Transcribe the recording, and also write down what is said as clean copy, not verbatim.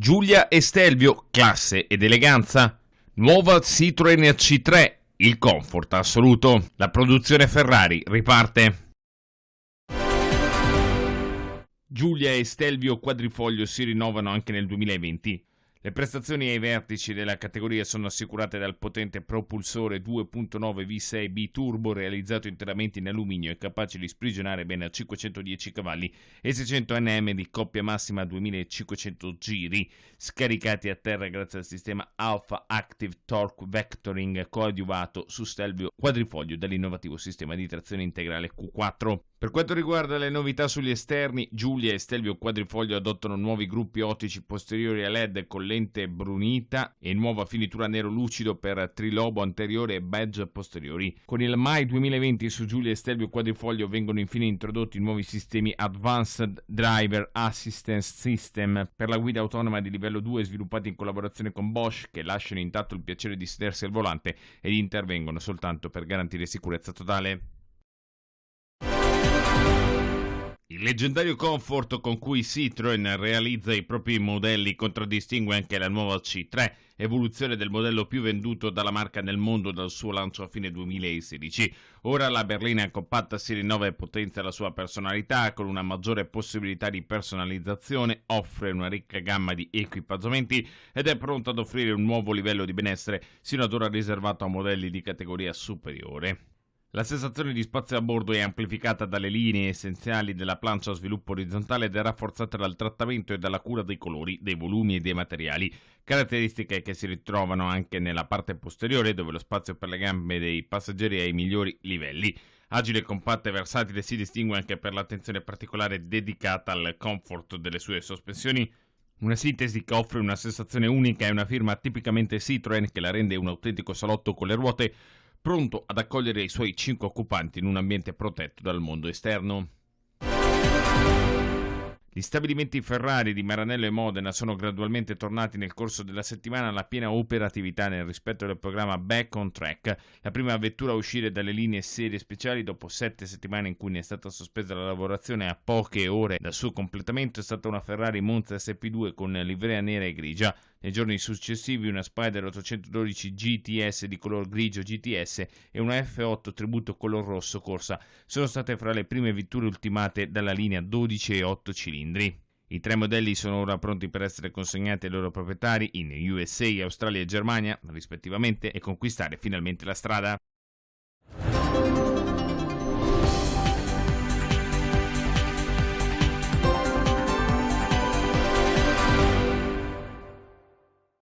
Giulia e Stelvio, classe ed eleganza. Nuova Citroen C3, il comfort assoluto. La produzione Ferrari riparte. Giulia e Stelvio Quadrifoglio si rinnovano anche nel 2020. Le prestazioni ai vertici della categoria sono assicurate dal potente propulsore 2.9 V6 biturbo realizzato interamente in alluminio e capace di sprigionare ben 510 cavalli e 600 Nm di coppia massima a 2500 giri, scaricati a terra grazie al sistema Alpha Active Torque Vectoring coadiuvato su Stelvio Quadrifoglio dall'innovativo sistema di trazione integrale Q4. Per quanto riguarda le novità sugli esterni, Giulia e Stelvio Quadrifoglio adottano nuovi gruppi ottici posteriori a LED con lente brunita e nuova finitura nero lucido per trilobo anteriore e badge posteriori. Con il Mai 2020 su Giulia e Stelvio Quadrifoglio vengono infine introdotti nuovi sistemi Advanced Driver Assistance System per la guida autonoma di livello 2 sviluppati in collaborazione con Bosch, che lasciano intatto il piacere di sedersi al volante ed intervengono soltanto per garantire sicurezza totale. Il leggendario comfort con cui Citroen realizza i propri modelli contraddistingue anche la nuova C3, evoluzione del modello più venduto dalla marca nel mondo dal suo lancio a fine 2016. Ora la berlina compatta si rinnova e potenzia la sua personalità con una maggiore possibilità di personalizzazione, offre una ricca gamma di equipaggiamenti ed è pronta ad offrire un nuovo livello di benessere sino ad ora riservato a modelli di categoria superiore. La sensazione di spazio a bordo è amplificata dalle linee essenziali della plancia a sviluppo orizzontale ed è rafforzata dal trattamento e dalla cura dei colori, dei volumi e dei materiali, caratteristiche che si ritrovano anche nella parte posteriore dove lo spazio per le gambe dei passeggeri è ai migliori livelli. Agile, compatta e versatile, si distingue anche per l'attenzione particolare dedicata al comfort delle sue sospensioni. Una sintesi che offre una sensazione unica e una firma tipicamente Citroen che la rende un autentico salotto con le ruote, pronto ad accogliere i suoi 5 occupanti in un ambiente protetto dal mondo esterno. Gli stabilimenti Ferrari di Maranello e Modena sono gradualmente tornati nel corso della settimana alla piena operatività nel rispetto del programma Back on Track, la prima vettura a uscire dalle linee serie speciali dopo 7 settimane in cui ne è stata sospesa la lavorazione a poche ore dal suo completamento. È stata una Ferrari Monza SP2 con livrea nera e grigia. Nei giorni successivi una Spider 812 GTS di color grigio GTS e una F8 tributo color rosso corsa sono state fra le prime vetture ultimate dalla linea 12 e 8 cilindri. I 3 modelli sono ora pronti per essere consegnati ai loro proprietari in USA, Australia e Germania, rispettivamente, e conquistare finalmente la strada.